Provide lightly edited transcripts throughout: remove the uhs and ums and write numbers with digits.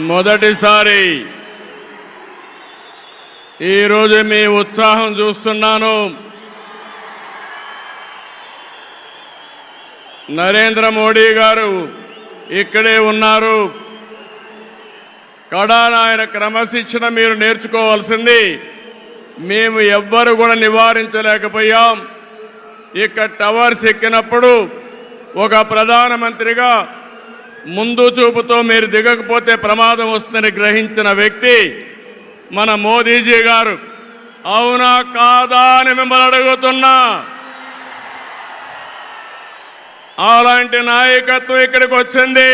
మొదటిసారి ఈరోజు మీ ఉత్సాహం చూస్తున్నాను. నరేంద్ర మోడీ గారు ఇక్కడే ఉన్నారు. కడాన ఆయన క్రమశిక్షణ మీరు నేర్చుకోవాల్సింది. మేము ఎవ్వరు కూడా నివారించలేకపోయాం. ఇక్కడ టవర్స్ ఎక్కినప్పుడు ఒక ప్రధానమంత్రిగా ముందు చూపుతో మీరు దిగకపోతే ప్రమాదం వస్తుందని గ్రహించిన వ్యక్తి మన మోదీజీ గారు. అవునా కాదా అని మిమ్మల్ని అడుగుతున్నా. అలాంటి నాయకత్వం ఇక్కడికి వచ్చింది.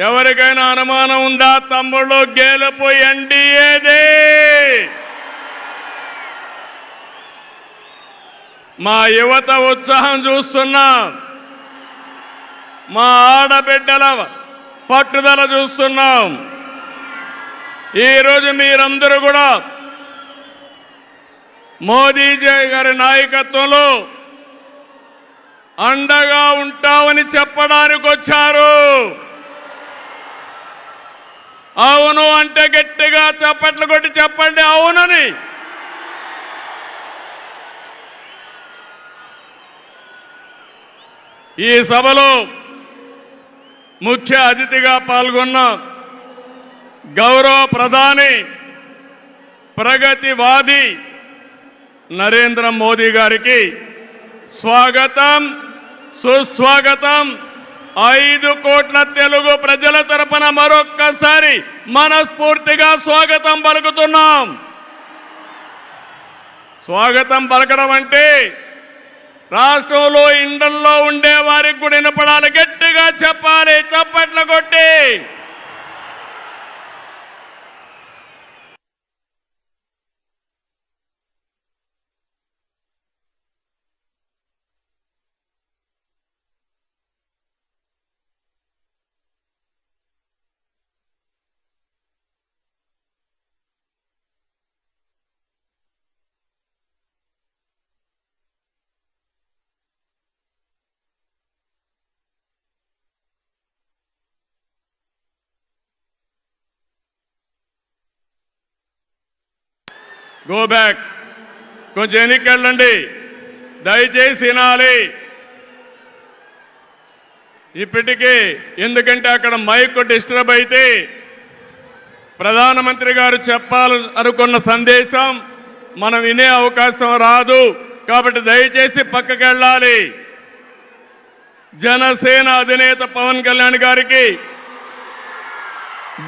ఎవరికైనా అనుమానం ఉందా? తమ్ముళ్ళు, గెలుపు ఎన్డీఏదే. మా యువత ఉత్సాహం చూస్తున్నా, మా ఆడబిడ్డల పట్టుదల చూస్తున్నాం. ఈరోజు మీరందరూ కూడా మోదీజీ గారి నాయకత్వంలో అండగా ఉంటామని చెప్పడానికి వచ్చారు. అవును అంటే గట్టిగా చప్పట్లు కొట్టి చెప్పండి అవునని. ఈ సభలో ముఖ్య అతిథిగా పాల్గొన్న గౌరవ ప్రధాని, ప్రగతివాది నరేంద్ర మోదీ గారికి స్వాగతం, సుస్వాగతం. 5 కోట్ల తెలుగు ప్రజల తరపున మరొక్కసారి మనస్ఫూర్తిగా స్వాగతం పలుకుతున్నాం. స్వాగతం పలకడం అంటే రాష్ట్రంలో ఇండల్లో ఉండే వారికి కూడా వినపడాలి. గట్టిగా చెప్పాలి, చప్పట్లు కొట్టి. గో బ్యాక్, కొంచెం ఎన్నికెళ్ళండి, దయచేసి వినాలి. ఇప్పటికీ ఎందుకంటే అక్కడ మైక్ డిస్టర్బ్ అయితే ప్రధానమంత్రి గారు చెప్పాలనుకున్న సందేశం మనం వినే అవకాశం రాదు. కాబట్టి దయచేసి పక్కకి వెళ్ళాలి. జనసేన అధినేత పవన్ కళ్యాణ్ గారికి,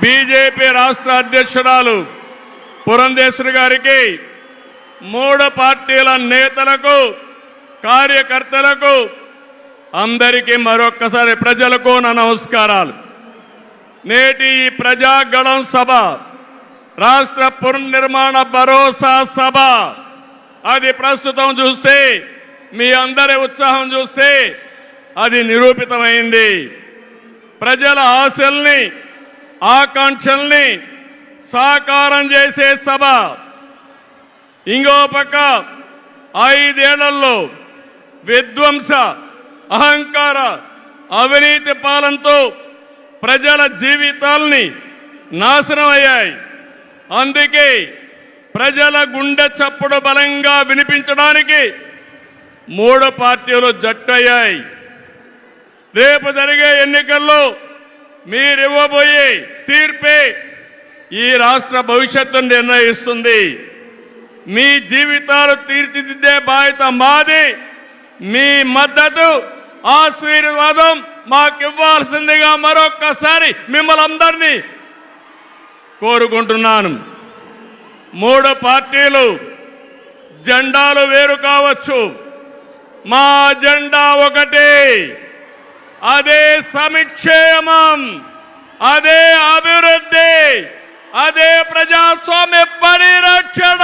బీజేపీ రాష్ట్ర అధ్యక్షురాలు పురంధేశ్వరి గారికి, 3 పార్టీల నేతలకు, కార్యకర్తలకు, అందరికీ మరొక్కసారి ప్రజలకు నా నమస్కారాలు. నేటి ఈ ప్రజాగళం సభ రాష్ట్ర పునర్నిర్మాణ భరోసా సభ. అది ప్రస్తుతం చూస్తే, మీ అందరి ఉత్సాహం చూస్తే అది నిరూపితమైంది. ప్రజల ఆశల్ని, ఆకాంక్షల్ని సాకారం చేసే సభ. ఇంకో పక్క 5 ఏళ్లలో విధ్వంస, అహంకార, అవినీతి పాలనతో ప్రజల జీవితాల్ని నాశనం అయ్యాయి. అందుకే ప్రజల గుండె చప్పుడు బలంగా వినిపించడానికి 3 పార్టీలు జట్టయ్యాయి. రేపు జరిగే ఎన్నికల్లో మీరివ్వబోయే తీర్పే ఈ రాష్ట్ర భవిష్యత్తును నిర్ణయిస్తుంది. మీ జీవితాలు తీర్చిదిద్దే బాధ్యత మాది. మీ మద్దతు, ఆశీర్వాదం మాకివ్వాల్సిందిగా మరొక్కసారి మిమ్మల్ని అందరినీ కోరుకుంటున్నాను. 3 పార్టీలు జెండాలు వేరు కావచ్చు, మా జెండా ఒకటే. అదే సంక్షేమం, అదే అభివృద్ధి, అదే ప్రజాస్వామ్య పరిరక్షణ.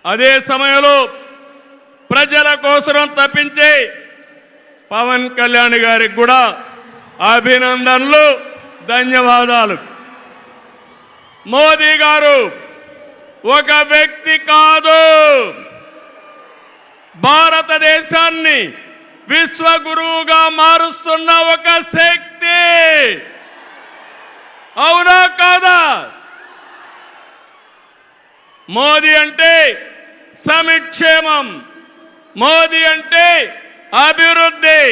అదే సమయంలో ప్రజల కోసం తప్పించే పవన్ కళ్యాణ్ గారికి కూడా అభినందనలు, ధన్యవాదాలు. మోదీ గారు ఒక వ్యక్తి కాదు, భారతదేశాన్ని విశ్వగురువుగా మారుస్తున్న ఒక శక్తి. అవునా కాదా? మోదీ అంటే సమిక్షేమం, మోదీ అంటే అభివృద్ధి,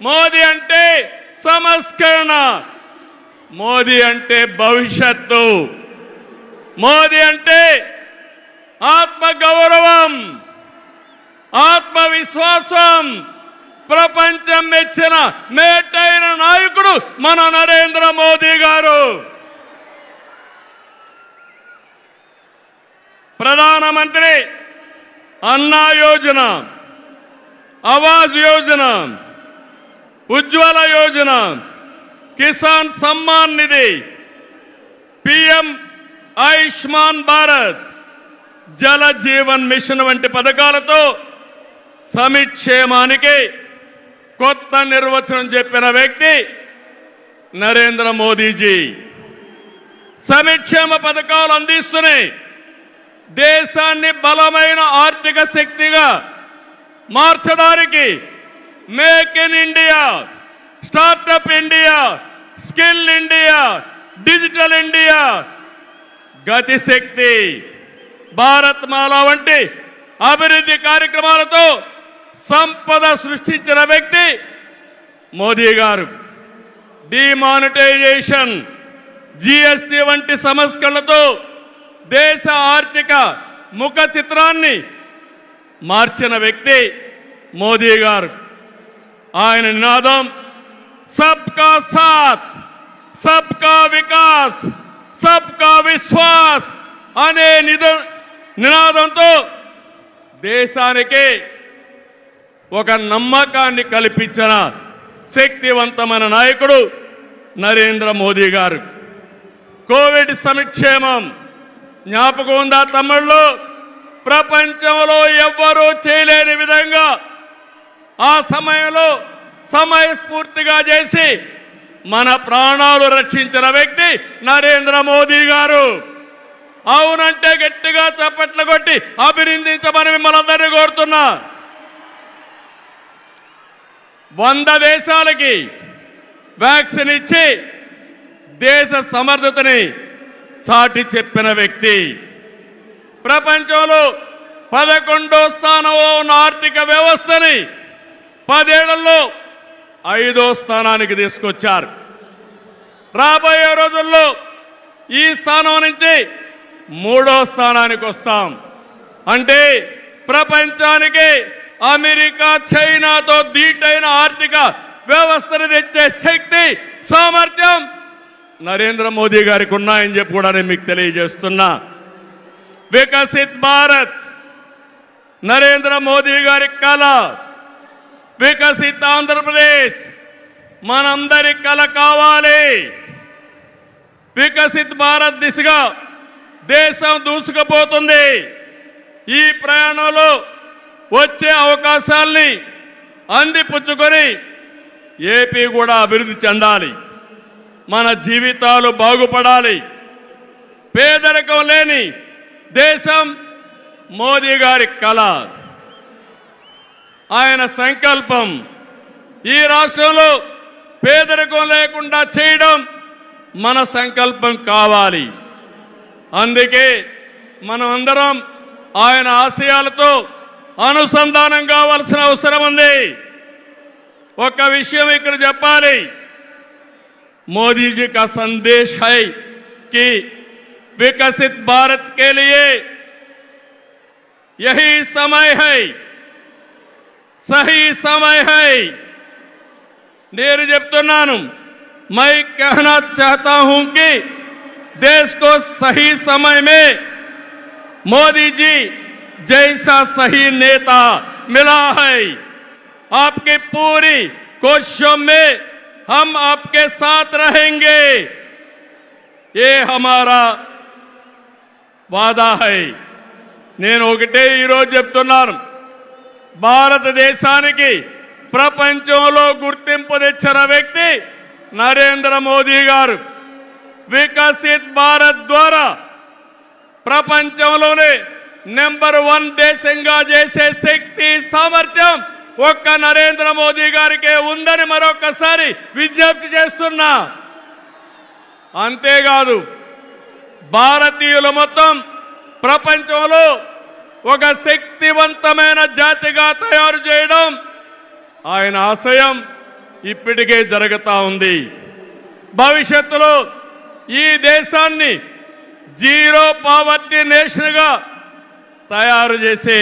మోదీ అంటే సంస్కరణ, మోదీ అంటే భవిష్యత్తు, మోదీ అంటే ఆత్మగౌరవం, ఆత్మవిశ్వాసం. ప్రపంచం మెచ్చిన మేటైన నాయకుడు మన నరేంద్ర మోదీ గారు. ప్రధానమంత్రి అన్నా యోజన, ఆవాజ్ యోజన, ఉజ్వల యోజన, కిసాన్ సమ్మాన్ నిధి, పిఎం ఆయుష్మాన్ భారత్, జల జీవన్ మిషన్ వంటి పథకాలతో సమిక్షేమానికి కొత్త నిర్వచనం చెప్పిన వ్యక్తి నరేంద్ర మోదీజీ. సమిక్షేమ పథకాలు అందిస్తున్నాయి దేశాన్ని బలమైన ఆర్థిక శక్తిగా మార్చడానికి. Make in India, startup India, skill India, digital India, Gati Shakti, Bharatmala వంటి అభివృద్ధి కార్యక్రమాలతో సంపద సృష్టించిన వ్యక్తి మోదీ గారు. డిమానిటైజేషన్, జిఎస్టి వంటి సంస్కరణలతో దేశ ఆర్థిక ముఖ చిత్రాన్ని మార్చిన వ్యక్తి మోదీ గారు. ఆయన నినాదం సబ్కా సాత్, సబ్కా వికాస్, సబ్కా విశ్వాస్ అనే నినాదంతో దేశానికి ఒక నమ్మకాన్ని కల్పించిన శక్తివంతమైన నాయకుడు నరేంద్ర మోదీ గారు. కోవిడ్ సంక్షేమం జ్ఞాపకం ఉందా తమ్ముళ్ళు? ప్రపంచంలో ఎవ్వరూ చేయలేని విధంగా ఆ సమయంలో సమయస్ఫూర్తిగా చేసి మన ప్రాణాలు రక్షించిన వ్యక్తి నరేంద్ర మోదీ గారు. అవునంటే గట్టిగా చప్పట్లు కొట్టి అభినందించమని మిమ్మల్ని అందరినీ కోరుతున్నా. 100 దేశాలకి వ్యాక్సిన్ ఇచ్చి దేశ సమర్థతని చాటి చెప్పిన వ్యక్తి. ప్రపంచంలో 11వ స్థానంలో ఉన్న ఆర్థిక వ్యవస్థని 10 ఏళ్లలో 5వ స్థానానికి తీసుకొచ్చారు. రాబోయే రోజుల్లో ఈ స్థానం నుంచి 3వ స్థానానికి వస్తాం. అంటే ప్రపంచానికి అమెరికా, చైనాతో ధీటైన ఆర్థిక వ్యవస్థను తెచ్చే శక్తి, సామర్థ్యం నరేంద్ర మోదీ గారికి ఉన్నాయని చెప్పి కూడా నేను మీకు తెలియజేస్తున్నా. వికసిత్ భారత్ నరేంద్ర మోదీ గారి కళ. వికసిత్ ఆంధ్రప్రదేశ్ మనందరి కళ కావాలి. వికసిత్ భారత్ దిశగా దేశం దూసుకుపోతుంది. ఈ ప్రయాణంలో వచ్చే అవకాశాల్ని అందిపుచ్చుకొని ఏపీ కూడా అభివృద్ధి చెందాలి. మన జీవితాలు బాగుపడాలి. పేదరికం లేని దేశం మోదీ గారి కళ, ఆయన సంకల్పం. ఈ రాష్ట్రంలో పేదరికం లేకుండా చేయడం మన సంకల్పం కావాలి. అందుకే మనం అందరం ఆయన ఆశయాలతో అనుసంధానం కావాల్సిన అవసరం ఉంది. ఒక విషయం ఇక్కడ చెప్పాలి. मोदी जी का संदेश है कि विकसित भारत के लिए यही समय है, सही समय है. నేను చెప్తున్నాను, मैं कहना चाहता हूं कि देश को सही समय में मोदी जी जैसा सही नेता मिला है. आपकी पूरी कोशिशों में हम आपके साथ रहेंगे, ये हमारा वादा है. నేను ఒకటే ఈరోజు చెప్తున్నాను, భారతదేశానికి ప్రపంచంలో గుర్తింపు తెచ్చిన వ్యక్తి నరేంద్ర మోదీ గారు. వికసిత్ భారత్ ద్వారా ప్రపంచంలోనే నెంబర్ 1 దేశంగా చేసే శక్తి, సామర్థ్యం ఒక్క నరేంద్ర మోదీ గారికే ఉందని మరొకసారి విజ్ఞప్తి చేస్తున్నా. అంతేకాదు భారతీయులు మొత్తం ప్రపంచంలో ఒక శక్తివంతమైన జాతిగా తయారు చేయడం ఆయన ఆశయం ఇప్పటికే జరుగుతూ ఉంది. భవిష్యత్తులో ఈ దేశాన్ని జీరో పావర్టీ నేషన్గా తయారు చేసే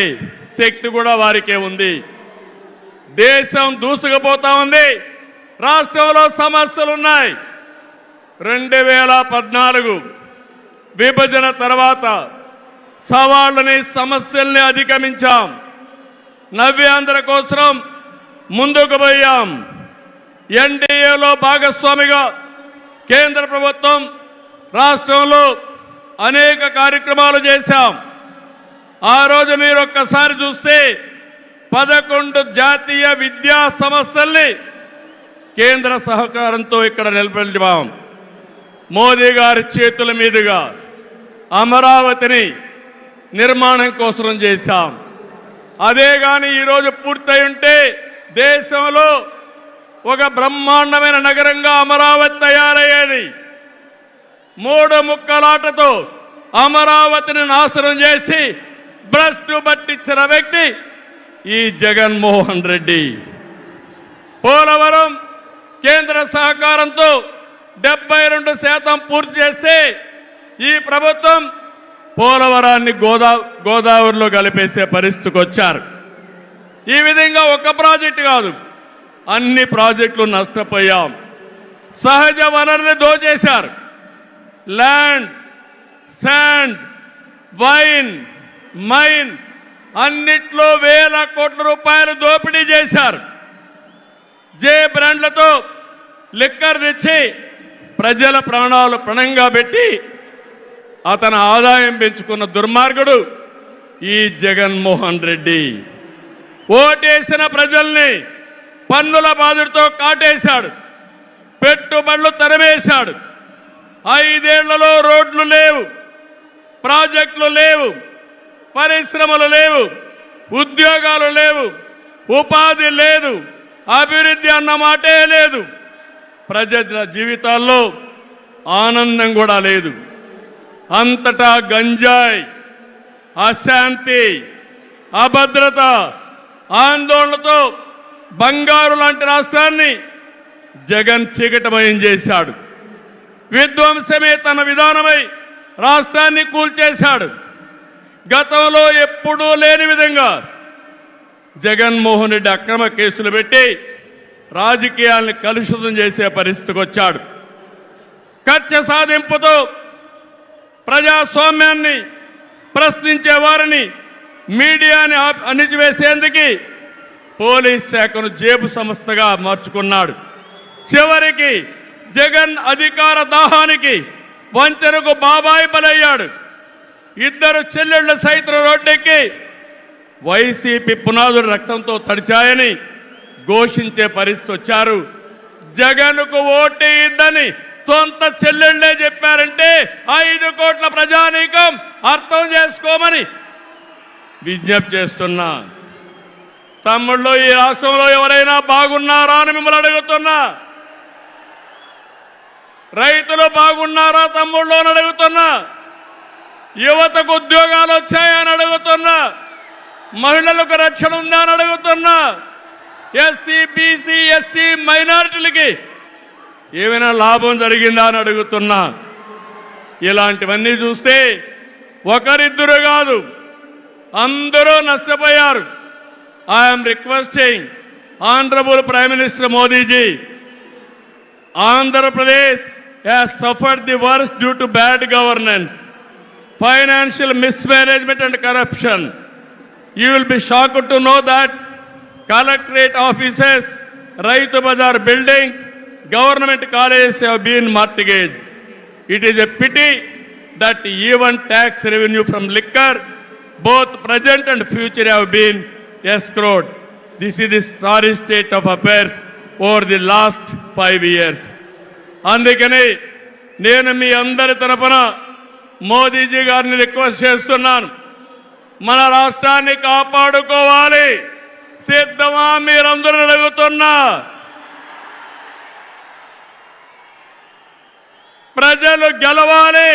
శక్తి కూడా వారికే ఉంది. దేశం దూసుకుపోతా ఉంది. రాష్ట్రంలో సమస్యలున్నాయి. 2014 విభజన తర్వాత సవాళ్ళని సమస్యల్ని అధిగమించాం. నవ్యాంధ్ర కోసం ముందుకు పోయాం. ఎన్డీఏలో భాగస్వామిగా కేంద్ర ప్రభుత్వం రాష్ట్రంలో అనేక కార్యక్రమాలు చేశాం. ఆ రోజు మీరు ఒక్కసారి చూస్తే 11 జాతీయ విద్యా సంస్థల్ని కేంద్ర సహకారంతో ఇక్కడ నిలబెట్టాం. మోదీ గారి చేతుల మీదుగా అమరావతిని నిర్మాణం కోసం చేశాం. అదే కానీ ఈరోజు పూర్తయి ఉంటే దేశంలో ఒక బ్రహ్మాండమైన నగరంగా అమరావతి తయారయ్యేది. 3 ముక్కలాటతో అమరావతిని నాశనం చేసి భ్రష్టు పట్టించిన వ్యక్తి ఈ జగన్మోహన్ రెడ్డి. పోలవరం కేంద్ర సహకారంతో 72% పూర్తి చేసి ఈ ప్రభుత్వం పోలవరాన్ని గోదావరిలో కలిపేసే పరిస్థితికి వచ్చారు. ఈ విధంగా ఒక ప్రాజెక్టు కాదు, అన్ని ప్రాజెక్టులు నష్టపోయాం. సహజ వనరులు దోచేశారు. ల్యాండ్, శాండ్, వైన్, మైన్ అన్నిట్లో వేల కోట్ల రూపాయలు దోపిడీ చేశారు. జే బ్రాండ్లతో లిక్కర్ తెచ్చి ప్రజల ప్రాణాలు పణంగా పెట్టి అతని ఆదాయం పెంచుకున్న దుర్మార్గుడు ఈ జగన్మోహన్ రెడ్డి. ఓటేసిన ప్రజల్ని పన్నుల బాధతో కాటేశాడు. పెట్టుబడులు తరిమేశాడు. 5 ఏళ్లలో రోడ్లు లేవు, ప్రాజెక్టులు లేవు, పరిశ్రమలు లేవు, ఉద్యోగాలు లేవు, ఉపాధి లేదు, అభివృద్ధి అన్న మాటే లేదు. ప్రజల జీవితాల్లో ఆనందం కూడా లేదు. అంతటా గంజాయి, అశాంతి, అభద్రత, ఆందోళనతో బంగారు లాంటి రాష్ట్రాన్ని జగన్ చీకటమయం చేశాడు. విధ్వంసమే తన విధానమై రాష్ట్రాన్ని కూల్చేశాడు. గతంలో ఎప్పుడూ లేని విధంగా జగన్మోహన్ రెడ్డి అక్రమ కేసులు పెట్టి రాజకీయాల్ని కలుషితం చేసే పరిస్థితికి వచ్చాడు. కక్ష సాధింపుతో ప్రజాస్వామ్యాన్ని ప్రశ్నించే వారిని, మీడియాని అణిచివేసేందుకు పోలీస్ శాఖను జేబు సంస్థగా మార్చుకున్నాడు. చివరికి జగన్ అధికార దాహానికి వంచనకు బాబాయి బలయ్యాడు. 2 చెల్లెళ్ల సైతం రోడ్డెక్కి వైసీపీ పునాదులు రక్తంతో తడిచాయని ఘోషించే పరిస్థితి వచ్చారు. జగన్కు ఓటేయద్దని సొంత చెల్లెళ్లే చెప్పారంటే 5 కోట్ల ప్రజానీకం అర్థం చేసుకోమని విజ్ఞప్తి చేస్తున్నా. తమ్ముళ్ళు, ఈ రాష్ట్రంలో ఎవరైనా బాగున్నారా అని మిమ్మల్ని అడుగుతున్నా. రైతులు బాగున్నారా తమ్ముళ్ళు అని అడుగుతున్నా. యువతకు ఉద్యోగాలు వచ్చాయని అడుగుతున్నా. మహిళలకు రక్షణ ఉందా అని అడుగుతున్నా. ఎస్సీ, బీసీ, ఎస్టీ మైనారిటీలకి ఏమైనా లాభం జరిగిందా అని అడుగుతున్నా. ఇలాంటివన్నీ చూస్తే ఒకరిద్దరు కాదు, అందరూ నష్టపోయారు. I'm requesting honourable prime minister Modiji, Andhra Pradesh has suffered the worst due to bad governance, financial mismanagement and corruption. You will be shocked to know that collectorate offices, Raitu Bazar buildings, government colleges have been mortgaged. It is a pity that even tax revenue from liquor, both present and future, have been escrowed. This is the sorry state of affairs over the last 5 years. అందుకని నేను మీ అందరి తరపున మోదీజీ గారిని request చేస్తున్నాను. మన రాష్ట్రాన్ని కాపాడుకోవాలి, సిద్ధమా మీరందరూ అడుగుతున్నా? ప్రజలు గెలవాలి,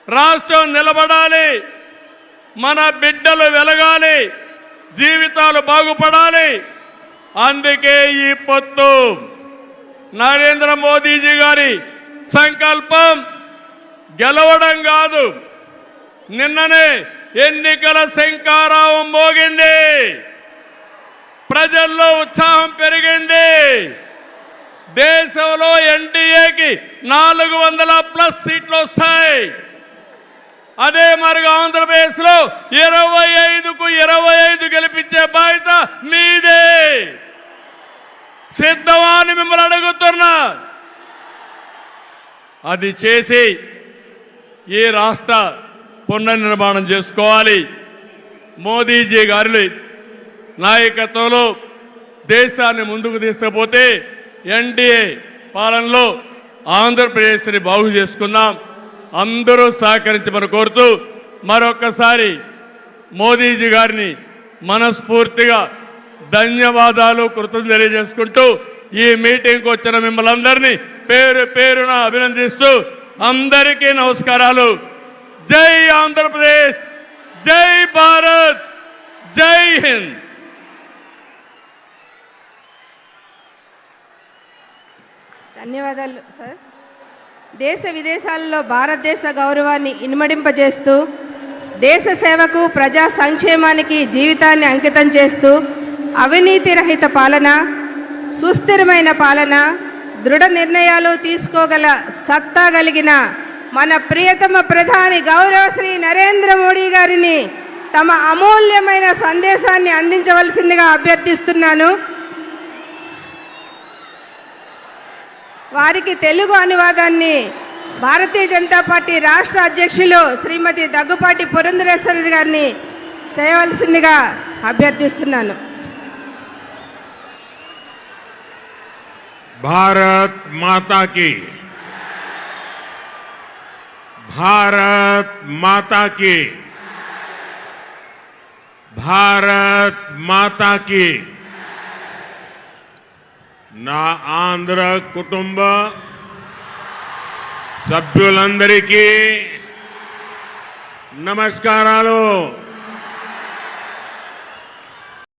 రాష్ట్రం నిలబడాలి, మన బిడ్డలు వెలగాలి, జీవితాలు బాగుపడాలి. అందుకే ఈ పొత్తు. నరేంద్ర మోదీజీ గారి సంకల్పం గెలవడం కాదు. నిన్ననే ఎన్నికల శంఖారావం మోగింది, ప్రజల్లో ఉత్సాహం పెరిగింది. దేశంలో ఎన్డీఏకి 400+ సీట్లు వస్తాయి. అదే మరి ఆంధ్రప్రదేశ్లో 25కు 25 గెలిపించే బాధ్యత మీదే. సిద్ధమా అని మిమ్మల్ని అడుగుతున్నా. అది చేసి ఈ రాష్ట్ర పునర్నిర్మాణం చేసుకోవాలి. మోదీజీ గారి నాయకత్వంలో దేశాన్ని ముందుకు తీసుకుపోతే ఎన్డీఏ పాలనలో ఆంధ్రప్రదేశ్ని బాగు చేసుకుందాం. అందరూ సహకరించమని కోరుతూ మరొకసారి మోదీజీ గారిని మనస్ఫూర్తిగా ధన్యవాదాలు, కృతజ్ఞతలు తెలియజేసుకుంటూ ఈ మీటింగ్కి వచ్చిన మిమ్మల్ని అందరినీ పేరు పేరున అభినందిస్తూ అందరికీ నమస్కారాలు. జై ఆంధ్రప్రదేశ్, జై భారత్, జై హింద్. ధన్యవాదాలు సార్. దేశ విదేశాలలో భారతదేశ గౌరవాన్ని ఇనుమడింపజేస్తూ దేశ సేవకు, ప్రజా సంక్షేమానికి జీవితాన్ని అంకితం చేస్తూ అవినీతి రహిత పాలన, సుస్థిరమైన పాలన, దృఢ నిర్ణయాలు తీసుకోగల సత్తా కలిగిన మన ప్రియతమ ప్రధాని గౌరవ శ్రీ నరేంద్ర మోడీ గారిని తమ అమూల్యమైన సందేశాన్ని అందించవలసిందిగా అభ్యర్థిస్తున్నాను. వారికి తెలుగు అనువాదాన్ని భారతీయ జనతా పార్టీ రాష్ట్ర అధ్యక్షులు శ్రీమతి దగ్గుపాటి పురంధరేశ్వరి గారిని చేయవలసిందిగా అభ్యర్థిస్తున్నాను. भारत माता की, भारत माता की, भारत माता की. నా ఆంధ్ర కుటుంబ సభ్యులందరికీ నమస్కారాలు.